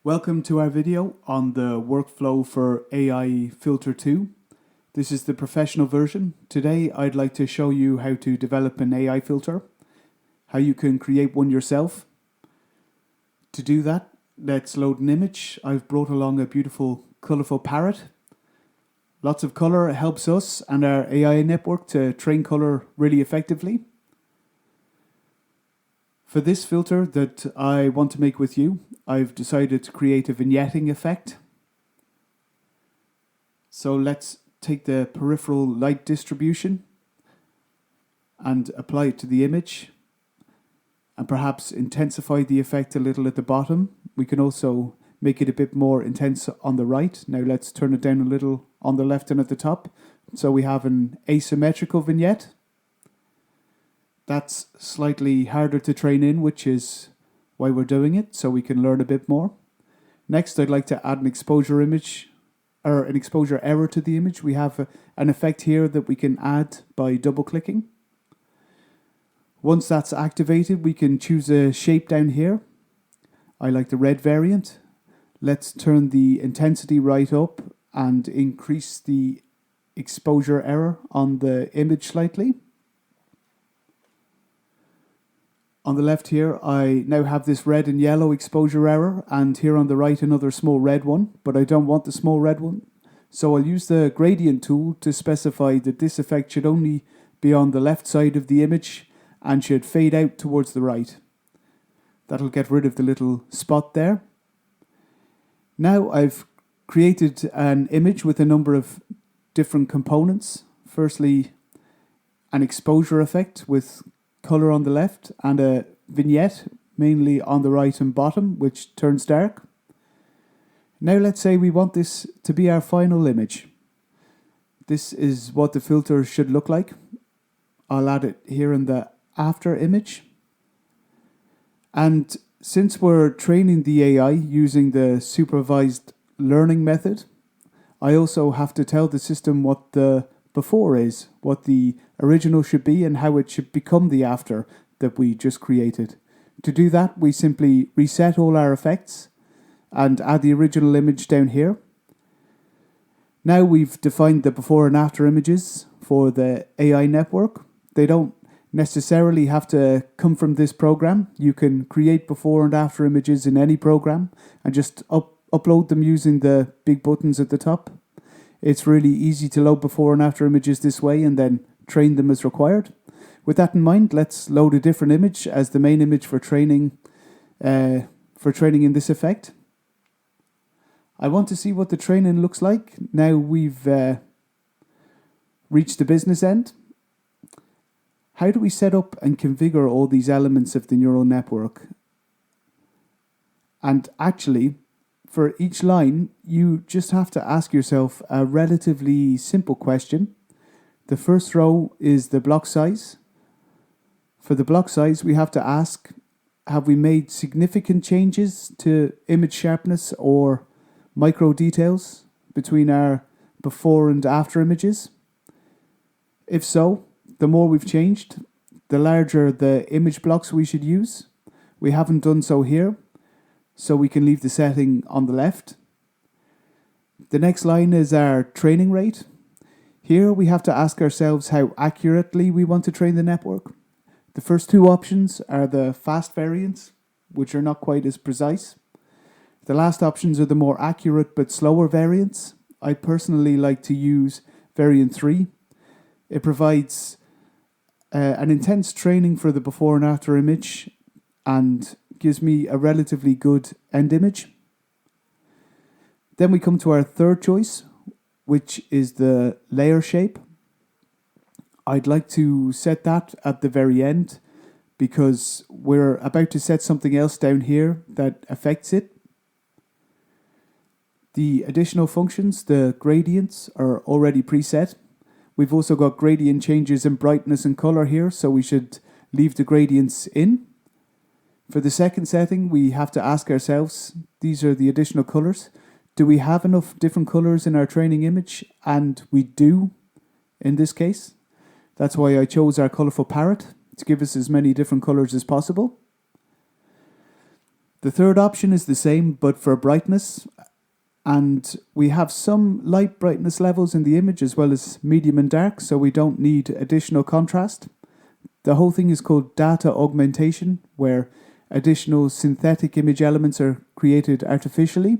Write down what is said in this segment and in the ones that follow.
Welcome to our video on the workflow for AI Filter 2. This is the professional version. Today I'd like to show you how to develop an AI filter, how you can create one yourself. To do that, let's load an image. I've brought along a beautiful colorful parrot. Lots of color helps us and our AI network to train color really effectively. For this filter that I want to make with you, I've decided to create a vignetting effect. So let's take the peripheral light distribution and apply it to the image and perhaps intensify the effect a little at the bottom. We can also make it a bit more intense on the right. Now let's turn it down a little on the left and at the top. So we have an asymmetrical vignette. That's slightly harder to train in, which is why we're doing it, so we can learn a bit more. Next, I'd like to add an exposure error to the image. We have an effect here that we can add by double clicking. Once that's activated, we can choose a shape down here. I like the red variant. Let's turn the intensity right up and increase the exposure error on the image slightly. On the left here, I now have this red and yellow exposure error, and here on the right another small red one, but I don't want the small red one. So I'll use the gradient tool to specify that this effect should only be on the left side of the image and should fade out towards the right. That'll get rid of the little spot there. Now I've created an image with a number of different components. Firstly, an exposure effect with color on the left and a vignette mainly on the right and bottom, which turns dark. Now let's say we want this to be our final image. This is what the filter should look like. I'll add it here in the after image. And since we're training the AI using the supervised learning method, I also have to tell the system what the before is, what the original should be, and how it should become the after that we just created. To do that, we simply reset all our effects and add the original image down here. Now we've defined the before and after images for the AI network. They don't necessarily have to come from this program. You can create before and after images in any program and just upload them using the big buttons at the top. It's really easy to load before and after images this way and then train them as required. With that in mind, let's load a different image as the main image for training in this effect. I want to see what the training looks like. Now we've reached the business end. How do we set up and configure all these elements of the neural network? And actually, for each line, you just have to ask yourself a relatively simple question. The first row is the block size. For the block size, we have to ask, have we made significant changes to image sharpness or micro details between our before and after images? If so, the more we've changed, the larger the image blocks we should use. We haven't done so here, so we can leave the setting on the left. The next line is our training rate. Here we have to ask ourselves how accurately we want to train the network. The first two options are the fast variants, which are not quite as precise. The last options are the more accurate but slower variants. I personally like to use variant 3. It provides an intense training for the before and after image and gives me a relatively good end image. Then we come to our third choice, which is the layer shape. I'd like to set that at the very end because we're about to set something else down here that affects it. The additional functions, the gradients, are already preset. We've also got gradient changes in brightness and color here, so we should leave the gradients in. For the second setting, we have to ask ourselves, these are the additional colors. Do we have enough different colors in our training image? And we do in this case. That's why I chose our colorful parrot to give us as many different colors as possible. The third option is the same, but for brightness. And we have some light brightness levels in the image as well as medium and dark, so we don't need additional contrast. The whole thing is called data augmentation, where additional synthetic image elements are created artificially.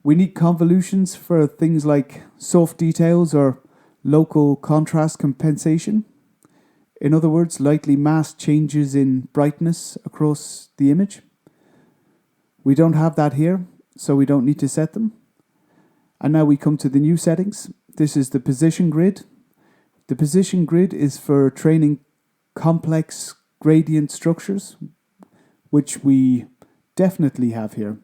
We need convolutions for things like soft details or local contrast compensation. In other words, lightly masked changes in brightness across the image. We don't have that here, so we don't need to set them. And now we come to the new settings. This is the position grid. The position grid is for training complex gradient structures, which we definitely have here.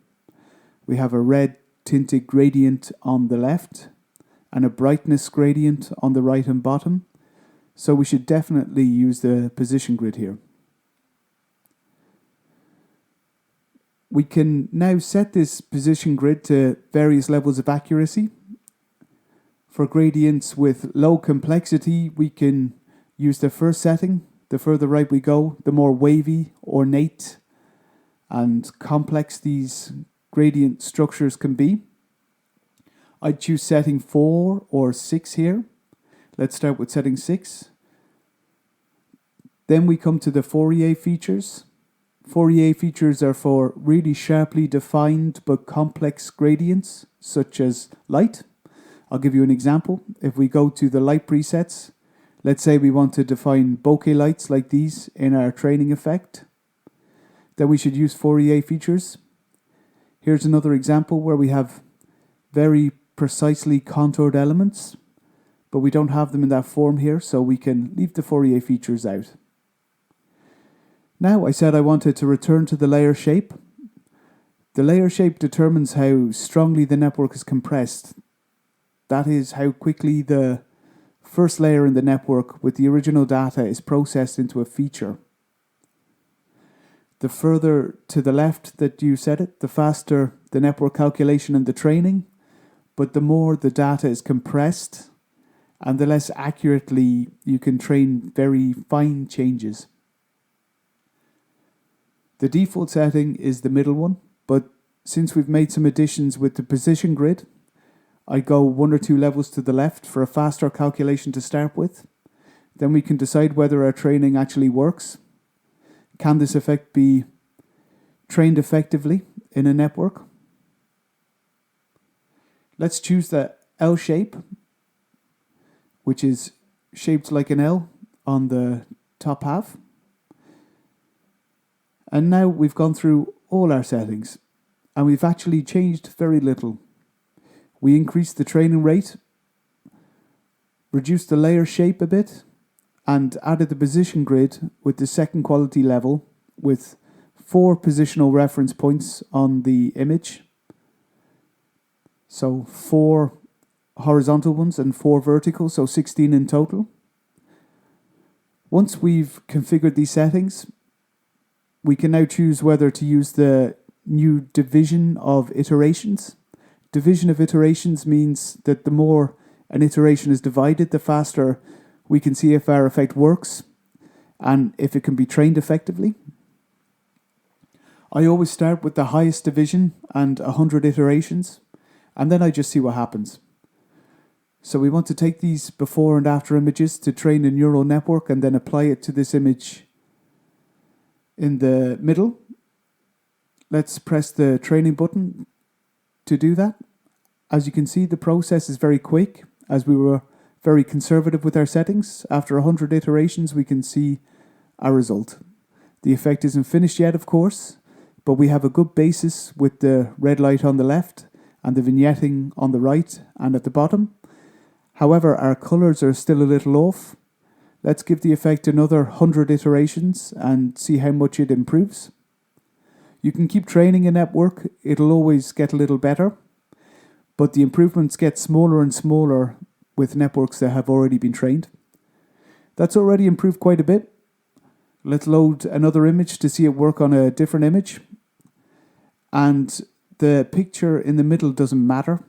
We have a red tinted gradient on the left and a brightness gradient on the right and bottom. So we should definitely use the position grid here. We can now set this position grid to various levels of accuracy. For gradients with low complexity, we can use the first setting. The further right we go, the more wavy, ornate, and complex these gradient structures can be. I'd choose setting 4 or 6 here. Let's start with setting 6. Then we come to the Fourier features. Fourier features are for really sharply defined but complex gradients, such as light. I'll give you an example. If we go to the light presets, let's say we want to define bokeh lights like these in our training effect, then we should use Fourier features. Here's another example where we have very precisely contoured elements, but we don't have them in that form here, so we can leave the Fourier features out. Now, I said I wanted to return to the layer shape. The layer shape determines how strongly the network is compressed. That is how quickly the first layer in the network with the original data is processed into a feature. The further to the left that you set it, the faster the network calculation and the training, but the more the data is compressed and the less accurately you can train very fine changes. The default setting is the middle one, but since we've made some additions with the position grid, I go 1 or 2 levels to the left for a faster calculation to start with. Then we can decide whether our training actually works. Can this effect be trained effectively in a network? Let's choose the L shape, which is shaped like an L on the top half. And now we've gone through all our settings and we've actually changed very little. We increased the training rate, reduced the layer shape a bit, and added the position grid with the second quality level with 4 positional reference points on the image. So 4 horizontal ones and 4 vertical, so 16 in total. Once we've configured these settings, we can now choose whether to use the new division of iterations. Division of iterations means that the more an iteration is divided, the faster we can see if our effect works and if it can be trained effectively. I always start with the highest division and 100 iterations, and then I just see what happens. So we want to take these before and after images to train a neural network and then apply it to this image in the middle. Let's press the training button to do that. As you can see, the process is very quick as we were very conservative with our settings. After 100 iterations, we can see our result. The effect isn't finished yet, of course, but we have a good basis with the red light on the left and the vignetting on the right and at the bottom. However, our colors are still a little off. Let's give the effect another 100 iterations and see how much it improves. You can keep training a network, it'll always get a little better, but the improvements get smaller and smaller with networks that have already been trained. That's already improved quite a bit. Let's load another image to see it work on a different image. And the picture in the middle doesn't matter.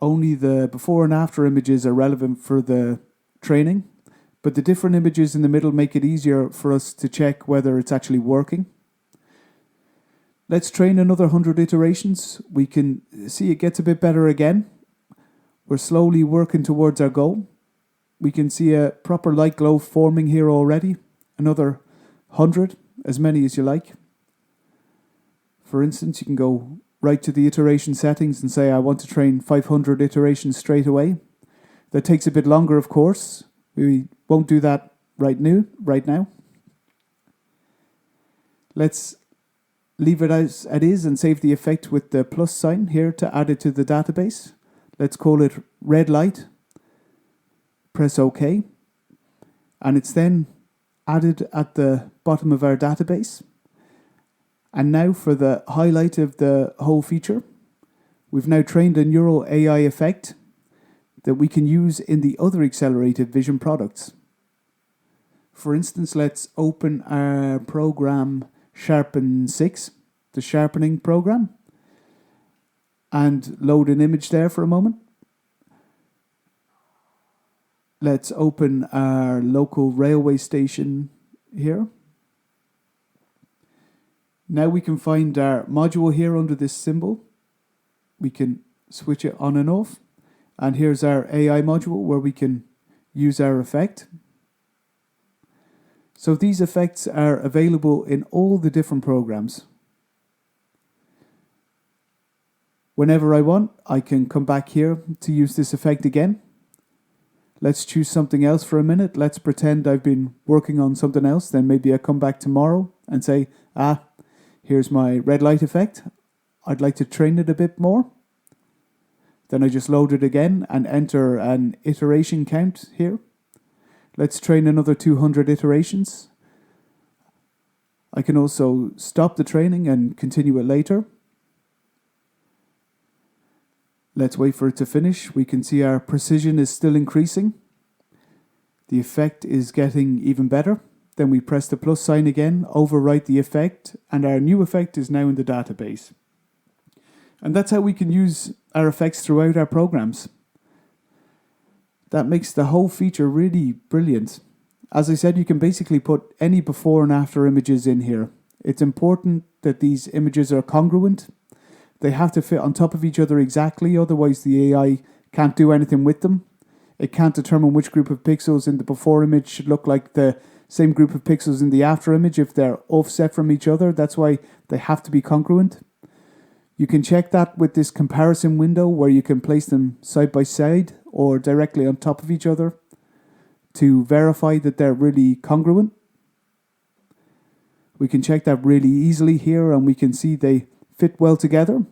Only the before and after images are relevant for the training, but the different images in the middle make it easier for us to check whether it's actually working. Let's train another 100 iterations. We can see it gets a bit better again. We're slowly working towards our goal. We can see a proper light glow forming here already. Another 100, as many as you like. For instance, you can go right to the iteration settings and say I want to train 500 iterations straight away. That takes a bit longer, of course. We won't do that right now. Let's leave it as it is and save the effect with the plus sign here to add it to the database. Let's call it red light. Press OK. And it's then added at the bottom of our database. And now for the highlight of the whole feature. We've now trained a neural AI effect that we can use in the other accelerated vision products. For instance, let's open our program Sharpen 6, the sharpening program, and load an image there for a moment. Let's open our local railway station here. Now we can find our module here under this symbol. We can switch it on and off. And here's our AI module where we can use our effect. So these effects are available in all the different programs. Whenever I want, I can come back here to use this effect again. Let's choose something else for a minute. Let's pretend I've been working on something else. Then maybe I come back tomorrow and say, here's my red light effect. I'd like to train it a bit more. Then I just load it again and enter an iteration count here. Let's train another 200 iterations. I can also stop the training and continue it later. Let's wait for it to finish. We can see our precision is still increasing. The effect is getting even better. Then we press the plus sign again, overwrite the effect, and our new effect is now in the database. And that's how we can use our effects throughout our programs. That makes the whole feature really brilliant. As I said, you can basically put any before and after images in here. It's important that these images are congruent. They have to fit on top of each other exactly, otherwise the AI can't do anything with them. It can't determine which group of pixels in the before image should look like the same group of pixels in the after image if they're offset from each other. That's why they have to be congruent. You can check that with this comparison window where you can place them side by side or directly on top of each other to verify that they're really congruent. We can check that really easily here and we can see they fit well together.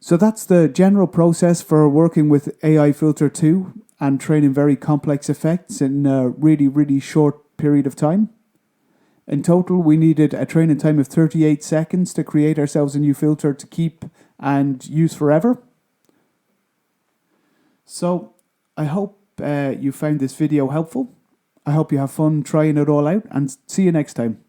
So that's the general process for working with AI Filter 2 and training very complex effects in a really, really short period of time. In total, we needed a training time of 38 seconds to create ourselves a new filter to keep and use forever. So I hope you found this video helpful. I hope you have fun trying it all out and see you next time.